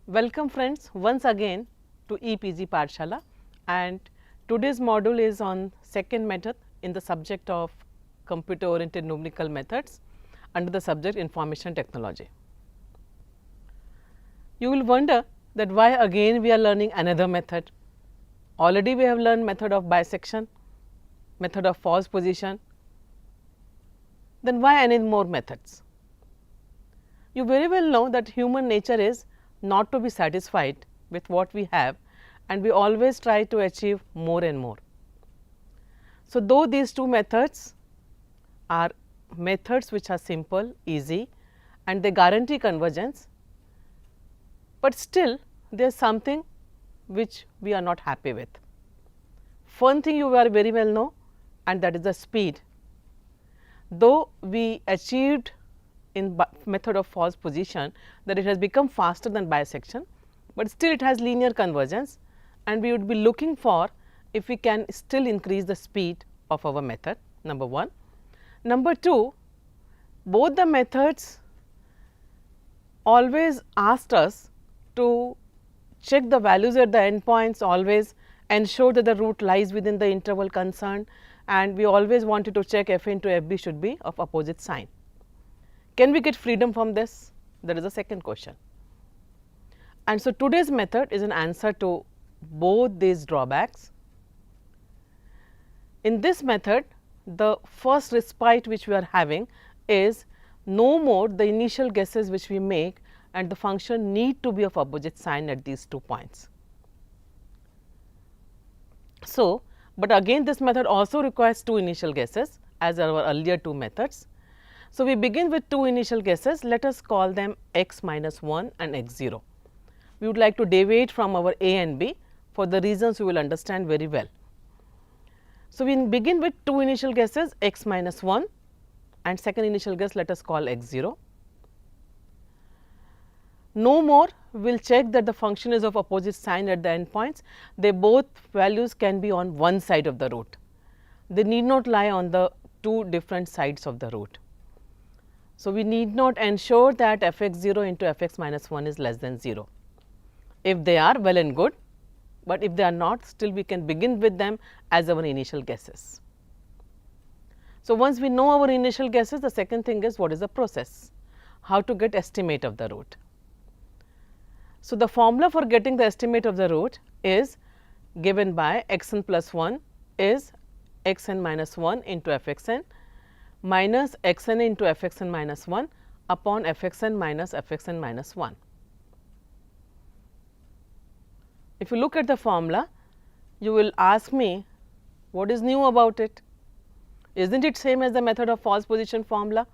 Welcome friends once again to EPG Pathshala, and today's module is on second method in the subject of computer oriented numerical methods under the subject information technology. You will wonder that why again we are learning another method. Already we have learned method of bisection, method of false position, then why any more methods? You very well know that human nature is not to be satisfied with what we have, and we always try to achieve more and more. So, though these two methods are methods which are simple, easy and they guarantee convergence, but still there is something which we are not happy with. One thing you very well know, and that is the speed. Though we achieved in method of false position that it has become faster than bisection, but still it has linear convergence, and we would be looking for if we can still increase the speed of our method, number 1. Number 2, both the methods always asked us to check the values at the endpoints, always ensure that the root lies within the interval concerned, and we always wanted to check f into f b should be of opposite sign. Can we get freedom from this? That is the second question. And so, today's method is an answer to both these drawbacks. In this method, the first respite which we are having is no more the initial guesses which we make, and the function need to be of opposite sign at these 2 points. So, but again this method also requires 2 initial guesses as our earlier 2 methods. So, we begin with 2 initial guesses. Let us call them x minus 1 and x 0. We would like to deviate from our a and b for the reasons we will understand very well. So, we begin with 2 initial guesses x minus 1 and second initial guess let us call x 0. No more we will check that the function is of opposite sign at the endpoints. They both values can be on one side of the root. They need not lie on the 2 different sides of the root. So, we need not ensure that f x 0 into f x minus 1 is less than 0. If they are, well and good, but if they are not, still we can begin with them as our initial guesses. So, once we know our initial guesses, the second thing is what is the process, how to get estimate of the root. So, the formula for getting the estimate of the root is given by x n plus 1 is x n minus 1 into f x n minus x n into f x n minus 1 upon f x n minus f x n minus 1. If you look at the formula, you will ask me what is new about it. Isn't it same as the method of false position formula?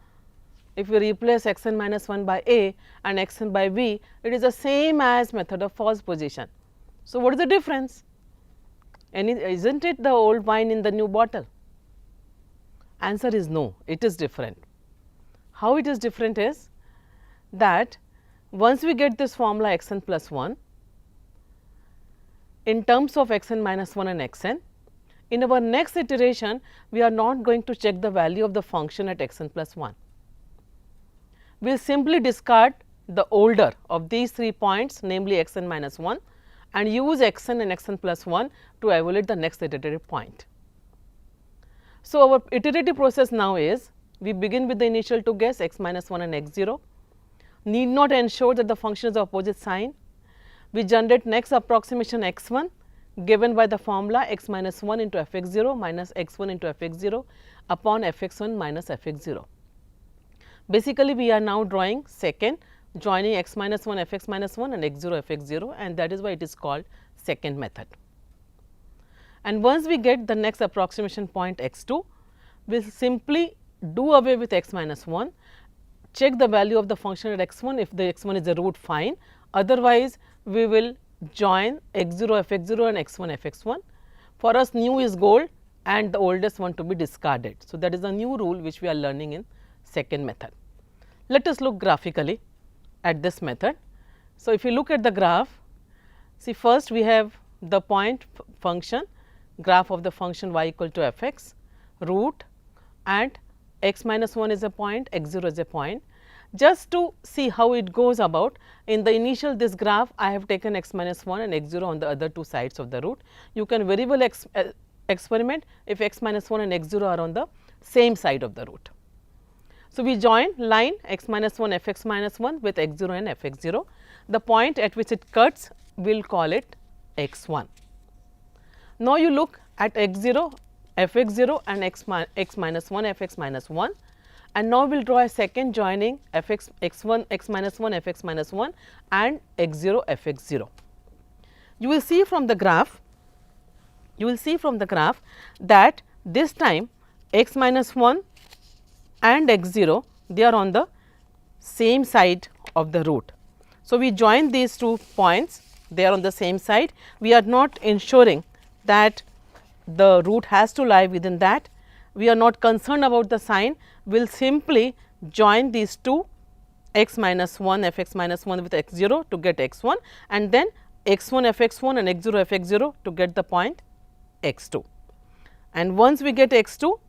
If we replace x n minus 1 by a and x n by b, it is the same as method of false position. So, what is the difference? Isn't it the old wine in the new bottle? Answer is no, it is different. How it is different is that once we get this formula x n plus 1 in terms of x n minus 1 and x n, in our next iteration we are not going to check the value of the function at x n plus 1. We will simply discard the older of these 3 points, namely x n minus 1, and use x n and x n plus 1 to evaluate the next iterative point. So, our iterative process now is we begin with the initial 2 guess x minus 1 and x 0, need not ensure that the function is of opposite sign. We generate next approximation x 1 given by the formula x minus 1 into f x 0 minus x 1 into f x 0 upon f x 1 minus f x 0. Basically, we are now drawing second, joining x minus 1 f x minus 1 and x 0 f x 0, and that is why it is called second method. And once we get the next approximation point x 2, we will simply do away with x minus 1, check the value of the function at x 1. If the x 1 is a root, fine, otherwise we will join x 0 f x 0 and x 1 f x 1. For us, new is gold and the oldest one to be discarded. So, that is a new rule which we are learning in second method. Let us look graphically at this method. So, if you look at the graph, see first we have the point function, graph of the function y equal to f x, root, and x minus 1 is a point, x 0 is a point. Just to see how it goes about, in the initial this graph I have taken x minus 1 and x 0 on the other two sides of the root. You can very well experiment if x minus 1 and x 0 are on the same side of the root. So, we join line x minus 1 f x minus 1 with x 0 and f x 0. The point at which it cuts, we will call it x 1. Now, you look at x 0, f x 0 and x minus 1 f x minus 1, and now we will draw a second joining f x 1 x minus 1 f x minus 1 and x 0 f x 0. You will see from the graph, that this time x minus 1 and x 0, they are on the same side of the root. So, we join these 2 points, they are on the same side. We are not ensuring that the root has to lie within that. We are not concerned about the sign. We will simply join these 2 x minus 1 f x minus 1 with x 0 to get x 1, and then x 1 f x 1 and x 0 f x 0 to get the point x 2. And once we get x 2,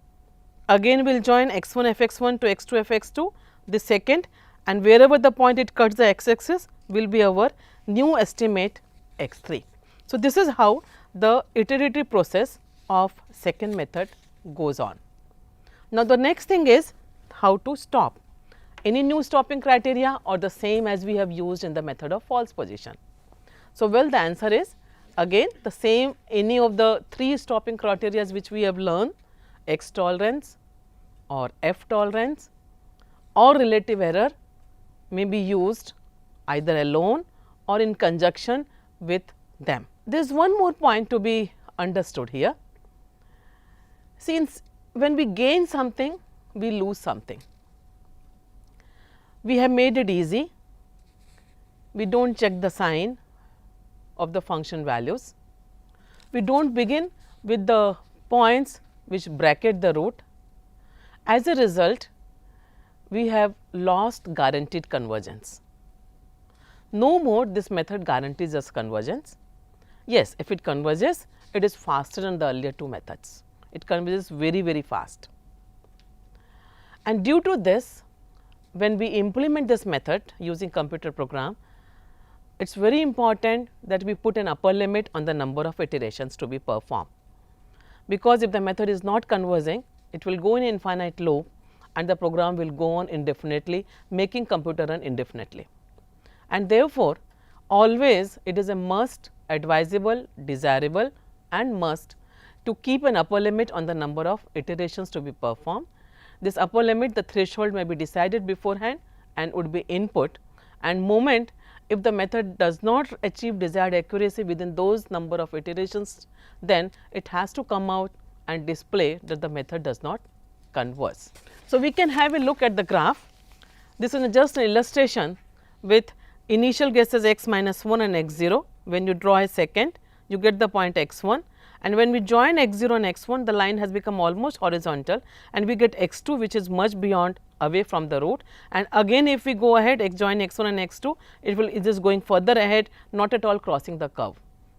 again we will join x 1 f x 1 to x 2 f x 2, the second, and wherever the point it cuts the x axis will be our new estimate x 3. So, this is how the iterative process of second method goes on. Now, the next thing is how to stop. Any new stopping criteria or the same as we have used in the method of false position? So, well, the answer is again the same, any of the 3 stopping criteria which we have learned, x tolerance or f tolerance or relative error may be used either alone or in conjunction with them. There is one more point to be understood here. Since when we gain something, we lose something. We have made it easy. We do not check the sign of the function values. We do not begin with the points which bracket the root. As a result, we have lost guaranteed convergence. No more this method guarantees us convergence. Yes, if it converges, it is faster than the earlier 2 methods. It converges very, very fast. And due to this, when we implement this method using computer program, it is very important that we put an upper limit on the number of iterations to be performed. Because if the method is not converging, it will go in infinite loop and the program will go on indefinitely, making computer run indefinitely. And therefore, always it is a must, advisable, desirable and must to keep an upper limit on the number of iterations to be performed. This upper limit, the threshold may be decided beforehand and would be input, and moment if the method does not achieve desired accuracy within those number of iterations, then it has to come out and display that the method does not converge. So, we can have a look at the graph. This is just an illustration with initial guesses x minus 1 and x 0. When you draw a second, you get the point x 1, and when we join x 0 and x 1, the line has become almost horizontal and we get x 2, which is much beyond away from the root. And again if we go ahead join x 1 and x 2, it is going further ahead, not at all crossing the curve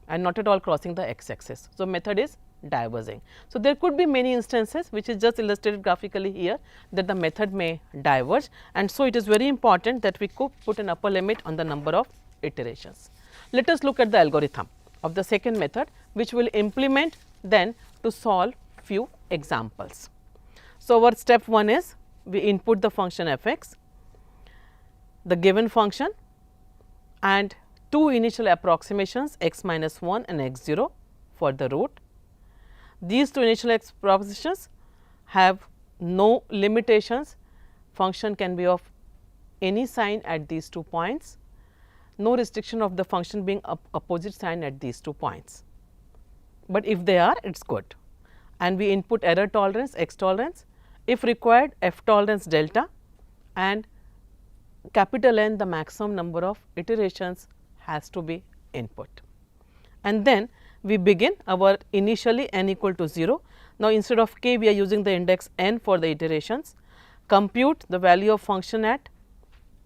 and not at all crossing the x axis. So, method is diverging. So, there could be many instances which is just illustrated graphically here that the method may diverge, and so it is very important that we could put an upper limit on the number of iterations. Let us look at the algorithm of the second method, which will implement then to solve few examples. So, our step 1 is we input the function f x, the given function and 2 initial approximations x minus 1 and x 0 for the root. These 2 initial approximations have no limitations, function can be of any sign at these 2 points, no restriction of the function being opposite sign at these 2 points, but if they are, it is good. And we input error tolerance, x tolerance, if required f tolerance delta, and capital N, the maximum number of iterations has to be input. And then we begin our initially n equal to 0. Now, instead of k, we are using the index n for the iterations. Compute the value of function at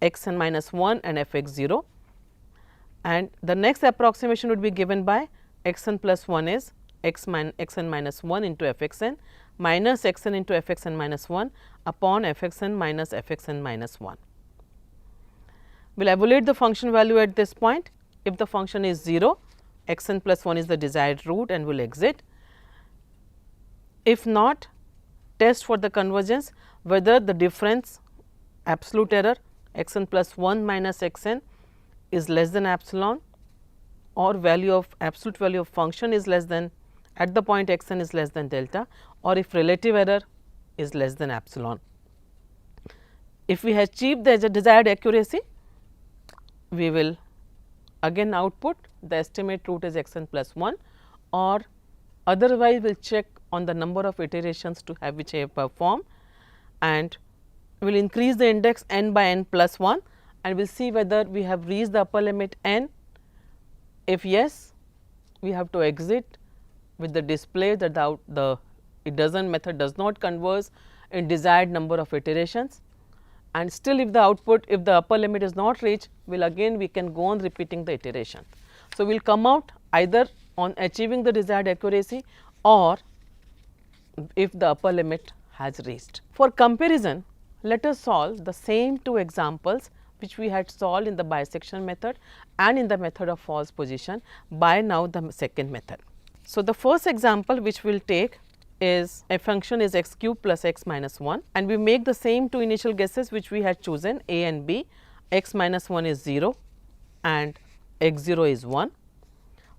x n minus 1 and f x 0, and the next approximation would be given by x n plus 1 is x n minus 1 into f x n minus x n into f x n minus 1 upon f x n minus f x n minus 1. We will evaluate the function value at this point. If the function is 0, x n plus 1 is the desired root and will exit. If not, test for the convergence whether the difference absolute error x n plus 1 minus x n is less than epsilon, or value of absolute value of function is less than at the point x n is less than delta, or if relative error is less than epsilon. If we achieve the desired accuracy, we will again output the estimate root is x n plus 1, or otherwise we will check on the number of iterations to have which I have performed, and we will increase the index n by n plus 1 and we will see whether we have reached the upper limit n. If yes, we have to exit with the display that the method does not converge in desired number of iterations, and still if the output, if the upper limit is not reached, we can go on repeating the iteration. So, we will come out either on achieving the desired accuracy or if the upper limit has reached. For comparison, let us solve the same two examples which we had solved in the bisection method and in the method of false position by now the second method. So, the first example which we will take is a function is x cube plus x minus 1, and we make the same two initial guesses which we had chosen a and b. X minus 1 is 0 and x 0 is 1.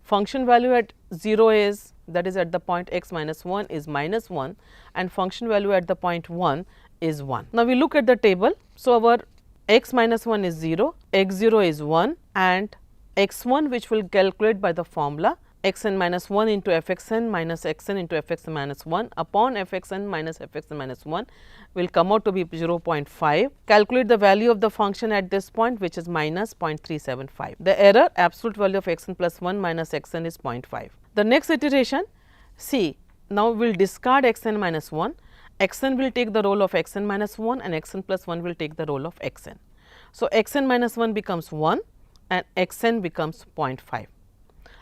Function value at 0 is, that is at the point x minus 1 is minus 1, and function value at the point 1 is 1. Now, we look at the table. So, our x minus 1 is 0, x 0 is 1, and x 1 which will calculate by the formula x n minus 1 into f x n minus x n into f x n minus 1 upon f x n minus f x n minus 1 will come out to be 0.5. Calculate the value of the function at this point, which is minus 0.375. The error absolute value of x n plus 1 minus x n is 0.5. The next iteration, see, now we will discard x n minus 1, x n will take the role of x n minus 1 and x n plus 1 will take the role of x n. So, x n minus 1 becomes 1 and x n becomes 0.5,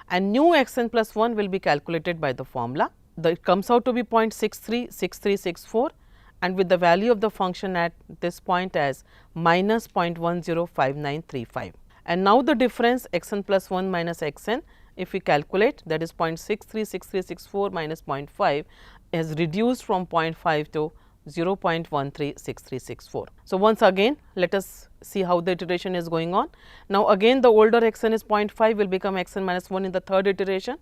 and new x n plus 1 will be calculated by the formula. It comes out to be 0.636364, and with the value of the function at this point as minus 0.105935. And now the difference x n plus 1 minus x n, if we calculate, that is 0.636364 minus 0.5 is reduced from 0.5 to 0.136364. So, once again let us see how the iteration is going on. Now, again the older x n is 0.5 will become x n minus 1 in the third iteration,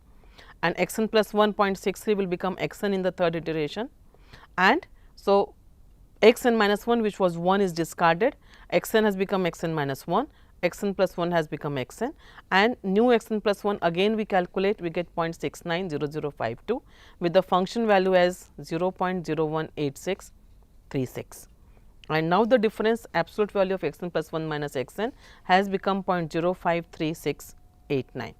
and x n plus 1 0.63 will become x n in the third iteration, and so x n minus 1 which was 1 is discarded, x n has become x n minus 1, x n plus 1 has become x n, and new x n plus 1 again we calculate, we get 0.690052 with the function value as 0.018636, and now the difference absolute value of x n plus 1 minus x n has become 0.053689.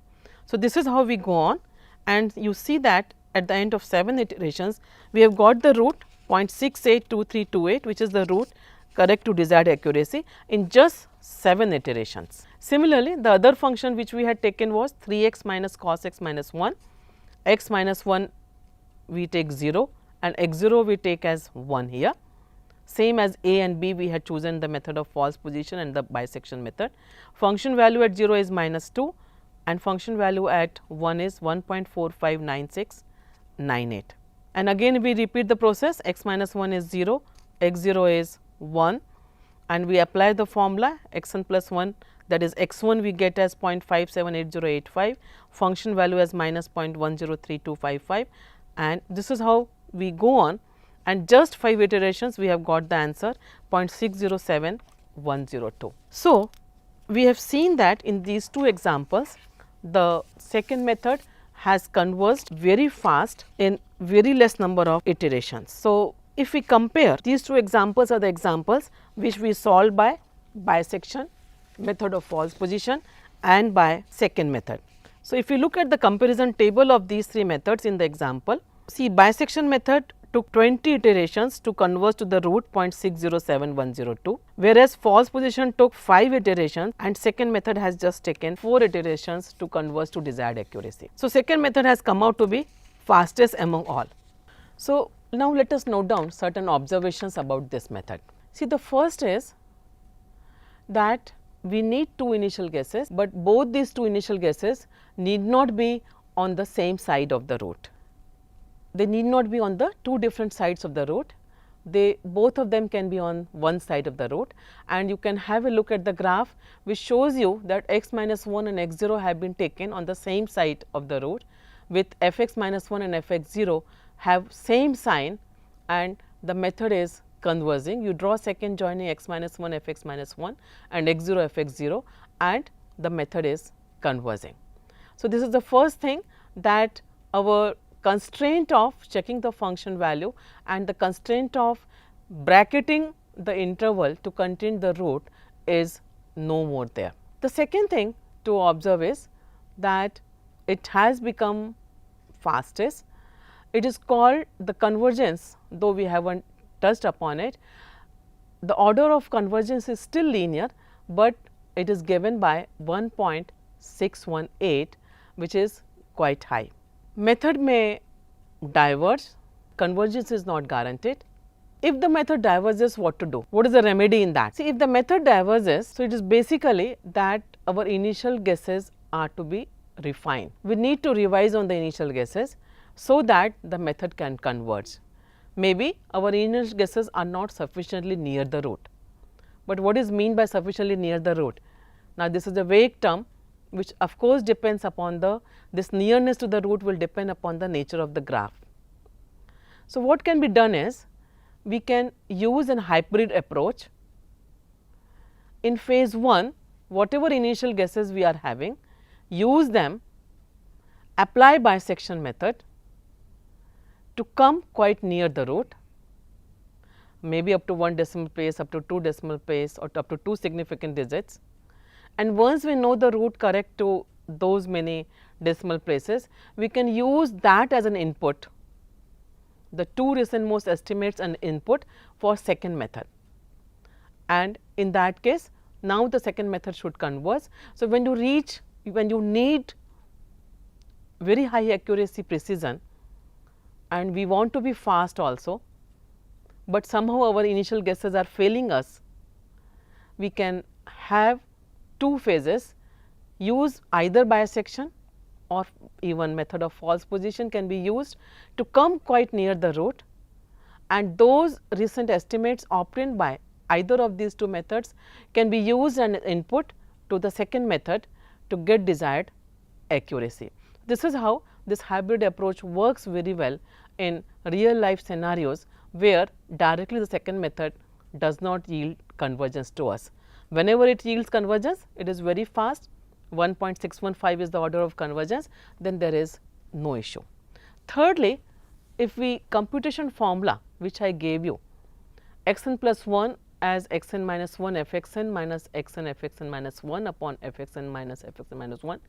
So, this is how we go on, and you see that at the end of 7 iterations we have got the root 0.682328, which is the root correct to desired accuracy in just 7 iterations. Similarly, the other function which we had taken was 3x minus cos x minus 1, x minus 1 we take 0 and x 0 we take as 1 here. Same as a and b, we had chosen the method of false position and the bisection method. Function value at 0 is minus 2 and function value at 1 is 1.459698. And again we repeat the process, x minus 1 is 0, x 0 is 1, and we apply the formula x n plus 1, that is x 1 we get as 0.578085, function value as minus 0.103255, and this is how we go on, and just 5 iterations we have got the answer 0.607102. So, we have seen that in these two examples the second method has converged very fast in very less number of iterations. So, if we compare these two examples are the examples which we solved by bisection, method of false position and by second method. So, if you look at the comparison table of these three methods in the example, see bisection method took 20 iterations to converge to the root 0.607102, whereas false position took 5 iterations and second method has just taken 4 iterations to converge to desired accuracy. So, second method has come out to be fastest among all. So, now let us note down certain observations about this method. See, the first is that we need two initial guesses, but both these two initial guesses need not be on the same side of the root. They need not be on the two different sides of the root. They both of them can be on one side of the root, and you can have a look at the graph which shows you that x minus 1 and x 0 have been taken on the same side of the root, with f x minus 1 and f x 0 have same sign, and the method is converging. You draw second joining x minus 1 f x minus 1 and x 0 f x 0, and the method is converging. So, this is the first thing, that our constraint of checking the function value and the constraint of bracketing the interval to contain the root is no more there. The second thing to observe is that it has become fastest. It is called the convergence, though we have not touched upon it. The order of convergence is still linear, but it is given by 1.618, which is quite high. Method may diverge, convergence is not guaranteed. If the method diverges, what to do? What is the remedy in that? See, if the method diverges, so it is basically that our initial guesses are to be refined. We need to revise on the initial guesses so that the method can converge. Maybe our initial guesses are not sufficiently near the root. But what is meant by sufficiently near the root? Now, this is a vague term, which of course depends upon this nearness to the root will depend upon the nature of the graph. So, what can be done is, we can use an hybrid approach. In phase 1, whatever initial guesses we are having, use them, apply bisection method to come quite near the root, maybe up to 1 decimal place, up to 2 decimal place, or up to 2 significant digits. And once we know the root correct to those many decimal places, we can use that as an input, the two recent most estimates and input for second method. And in that case, now the second method should converge. So, when you need very high accuracy precision, and we want to be fast also, but somehow our initial guesses are failing us, we can have two phases, use either bisection or even method of false position can be used to come quite near the root, and those recent estimates obtained by either of these two methods can be used as an input to the second method to get desired accuracy. This is how this hybrid approach works very well in real life scenarios where directly the second method does not yield convergence to us. Whenever it yields convergence, it is very fast, 1.615 is the order of convergence, then there is no issue. Thirdly, if we computation formula which I gave you, x n plus 1 as x n minus 1 f x n minus x n f x n minus 1 upon f x n minus f x n minus 1.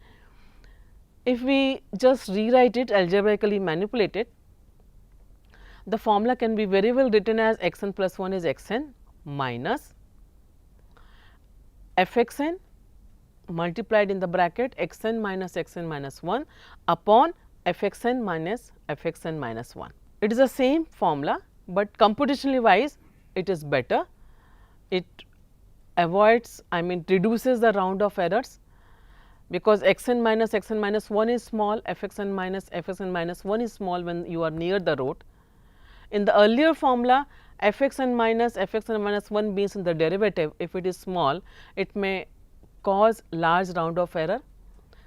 If we just rewrite it, algebraically manipulate it, the formula can be very well written as x n plus 1 is x n minus f x n multiplied in the bracket x n minus 1 upon f x n minus f x n minus 1. It is the same formula, but computationally wise it is better. It avoids, reduces the round of errors, because x n minus 1 is small, f x n minus 1 is small when you are near the root. In the earlier formula, f x n minus 1 means in the derivative, if it is small, it may cause large round of error,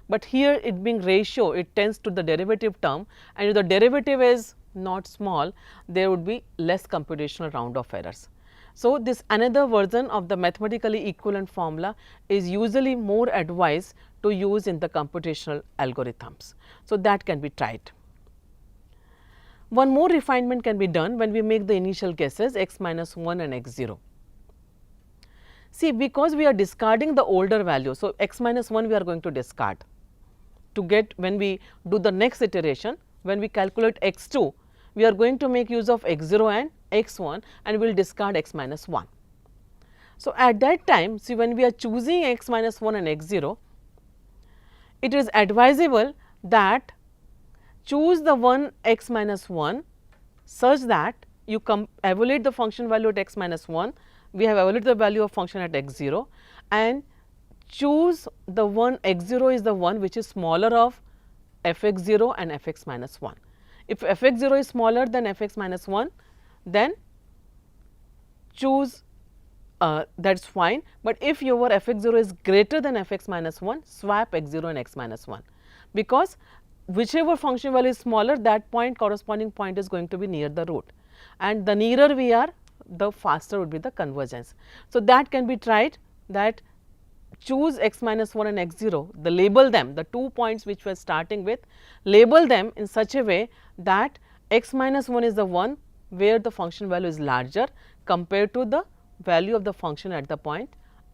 but here it being ratio, it tends to the derivative term, and if the derivative is not small, there would be less computational round of errors. So, this another version of the mathematically equivalent formula is usually more advised to use in the computational algorithms. So, that can be tried. One more refinement can be done when we make the initial guesses x minus 1 and x 0. See, because we are discarding the older value, so x minus 1 we are going to discard to get, when we do the next iteration, when we calculate x 2, we are going to make use of x 0 and x 1 and we will discard x minus 1. So, at that time, see, when we are choosing x minus 1 and x 0, it is advisable that choose the one x minus 1 such that you evaluate the function value at x minus 1, we have evaluated the value of function at x 0, and choose the one x0 is the one which is smaller of fx0 and fx minus 1. If fx0 is smaller than fx minus 1, then choose that is fine, but if your fx0 is greater than fx minus 1, swap x0 and x minus 1, because whichever function value is smaller, that point corresponding point is going to be near the root, and the nearer we are, the faster would be the convergence. So, that can be tried, that choose x minus 1 and x0, the label them, the 2 points which we are starting with, label them in such a way that x minus 1 is the one where the function value is larger compared to the value of the function at the point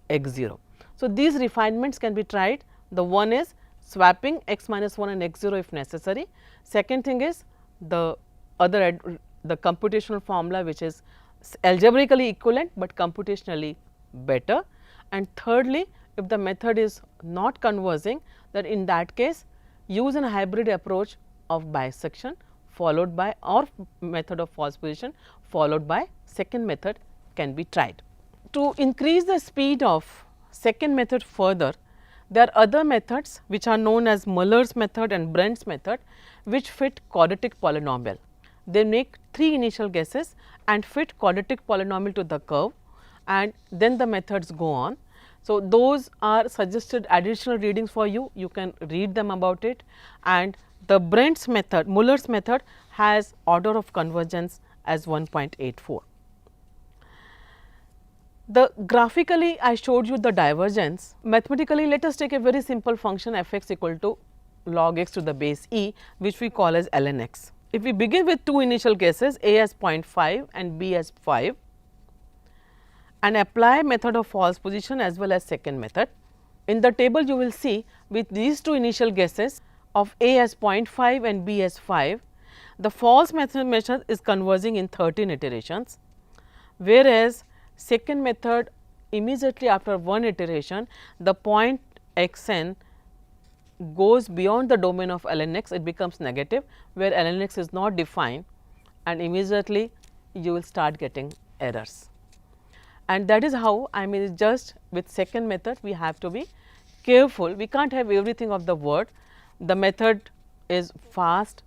x0. So, these refinements can be tried. The one is swapping x minus 1 and x0 if necessary. Second thing is the other the computational formula which is algebraically equivalent, but computationally better. And thirdly, if the method is not converging, then in that case use a hybrid approach of bisection followed by, or method of false position followed by second method can be tried. To increase the speed of second method further, there are other methods which are known as Muller's method and Brent's method, which fit quadratic polynomial. They make 3 initial guesses and fit quadratic polynomial to the curve, and then the methods go on. So, those are suggested additional readings for you, you can read them about it. And the Brent's method, Muller's method has order of convergence as 1.84. The graphically I showed you the divergence. Mathematically, let us take a very simple function f x equal to log x to the base e, which we call as ln x. If we begin with 2 initial guesses, a as 0.5 and b as 5, and apply method of false position as well as second method. In the table you will see, with these 2 initial guesses of a as 0.5 and b as 5, the false method is converging in 13 iterations, whereas second method immediately after one iteration, the point x n goes beyond the domain of ln x, it becomes negative, where ln x is not defined, and immediately you will start getting errors. And that is how, I mean, just with second method we have to be careful, we can't have everything of the word. The method is fast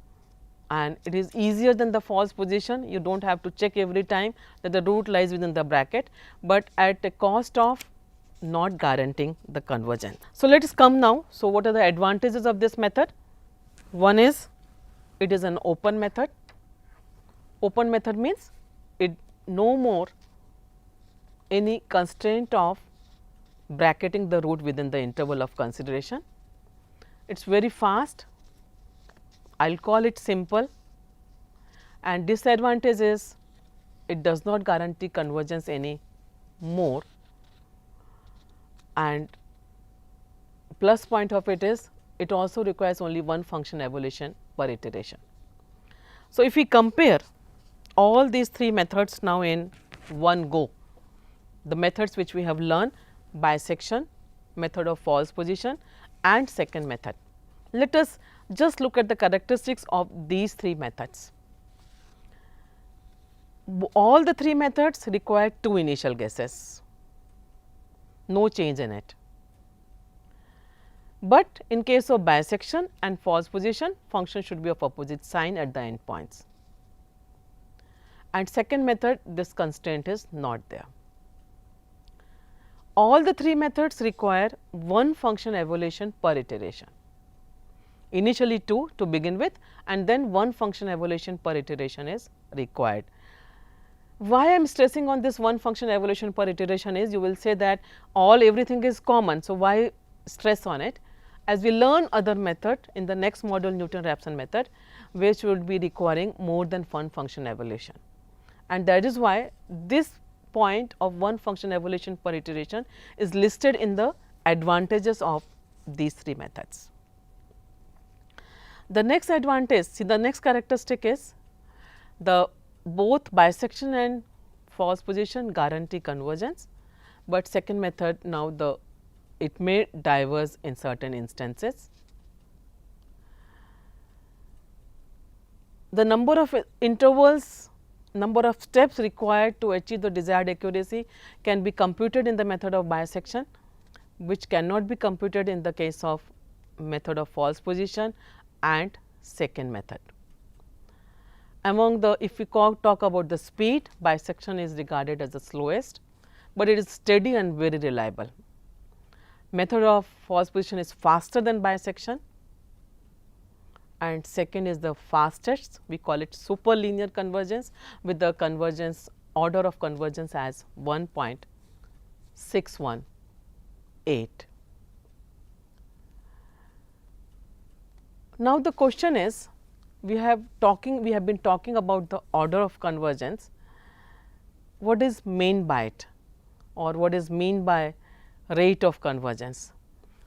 and it is easier than the false position, you do not have to check every time that the root lies within the bracket, but at a cost of not guaranteeing the convergence. So, let us come now. So, what are the advantages of this method? One is it is an open method. Open method means it no more any constraint of bracketing the root within the interval of consideration. It is very fast, I will call it simple, and disadvantage is it does not guarantee convergence any more, and plus point of it is it also requires only one function evaluation per iteration. So, if we compare all these 3 methods now in one go, the methods which we have learned, bisection, method of false position and second method. Let us just look at the characteristics of these 3 methods. All the 3 methods require 2 initial guesses, no change in it. But in case of bisection and false position, function should be of opposite sign at the end points. And second method, this constraint is not there. All the 3 methods require one function evaluation per iteration, initially 2 to begin with, and then one function evaluation per iteration is required. Why I am stressing on this one function evaluation per iteration is, you will say that everything is common, so why stress on it? As we learn other method in the next module, Newton-Raphson method, which would be requiring more than one function evaluation, and that is why this point of one function evaluation per iteration is listed in the advantages of these 3 methods. The next advantage, see the next characteristic is the both bisection and false position guarantee convergence, but second method now it may diverge in certain instances. The number of intervals, number of steps required to achieve the desired accuracy can be computed in the method of bisection. which cannot be computed in the case of method of false position and second method. Among the, if we talk about the speed, bisection is regarded as the slowest, but it is steady and very reliable. Method of false position is faster than bisection, and second is the fastest. We call it superlinear convergence with the convergence order of convergence as 1.618. Now, the question is, we have been talking about the order of convergence. What is meant by it, or what is meant by rate of convergence?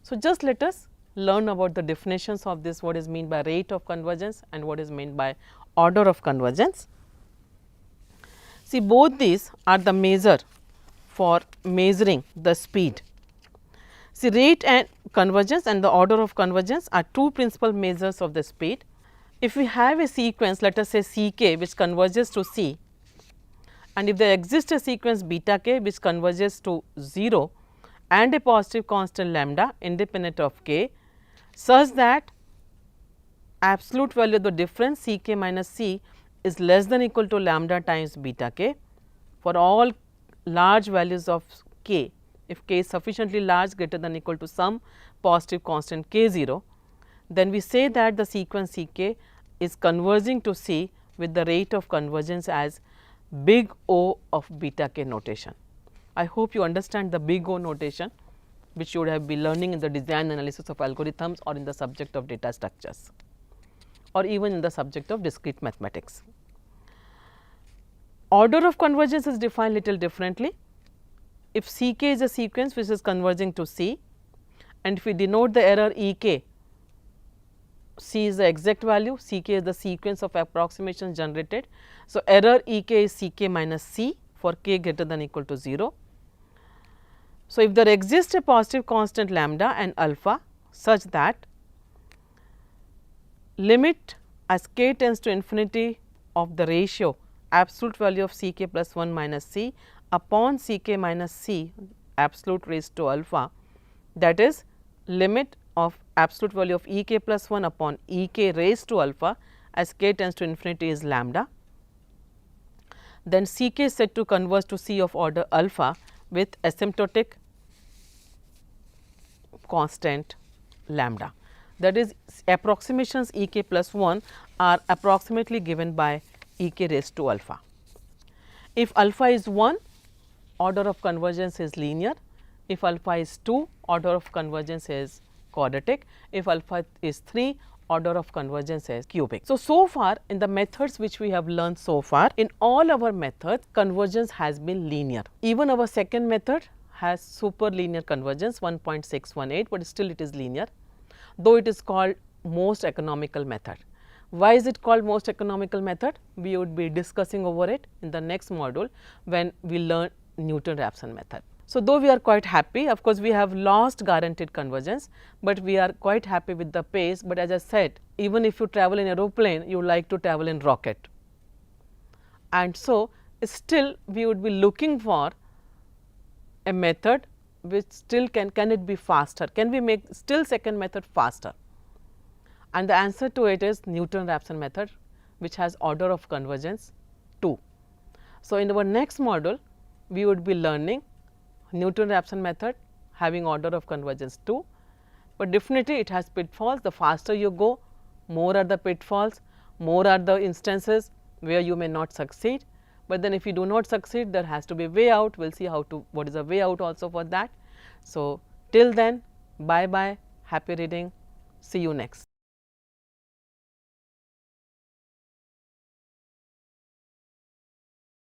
So, just let us learn about the definitions of this, what is meant by rate of convergence and what is meant by order of convergence. See, both these are the measure for measuring the speed. See, rate and convergence and the order of convergence are two principal measures of the speed. If we have a sequence, let us say C k, which converges to C, and if there exists a sequence beta k which converges to 0 and a positive constant lambda independent of k, such that absolute value of the difference C k minus C is less than or equal to lambda times beta k for all large values of k, if k is sufficiently large greater than or equal to some positive constant k 0, then we say that the sequence C k is converging to C with the rate of convergence as big O of beta k notation. I hope you understand the big O notation, which you would have been learning in the design analysis of algorithms or in the subject of data structures, or even in the subject of discrete mathematics. Order of convergence is defined little differently. If C k is a sequence which is converging to C, and if we denote the error E k, C is the exact value, C k is the sequence of approximations generated. So, error E k is C k minus C for k greater than or equal to 0. So, if there exists a positive constant lambda and alpha such that limit as k tends to infinity of the ratio absolute value of C k plus 1 minus C upon C k minus C absolute raised to alpha, that is limit of absolute value of E k plus 1 upon E k raised to alpha as k tends to infinity is lambda, then C k is said to converge to C of order alpha with asymptotic constant lambda. That is, approximations E k plus 1 are approximately given by E k raised to alpha. If alpha is 1, order of convergence is linear. If alpha is 2, order of convergence is quadratic. If alpha is 3, order of convergence is cubic. So far in the methods which we have learned so far, in all our methods convergence has been linear. Even our second method has superlinear convergence 1.618, but still it is linear, though it is called most economical method. Why is it called most economical method? We would be discussing over it in the next module when we learn Newton-Raphson method. So, though we are quite happy, of course, we have lost guaranteed convergence, but we are quite happy with the pace. But as I said, even if you travel in aeroplane, you like to travel in rocket, and so still we would be looking for a method which still can it be faster, can we make still second method faster, and the answer to it is Newton-Raphson method, which has order of convergence 2. So, in our next module we would be learning Newton-Raphson method having order of convergence 2, but definitely it has pitfalls. The faster you go, more are the pitfalls, more are the instances where you may not succeed, but then if you do not succeed, there has to be a way out. We will see what is the way out also for that. So, till then, bye bye, happy reading, see you next.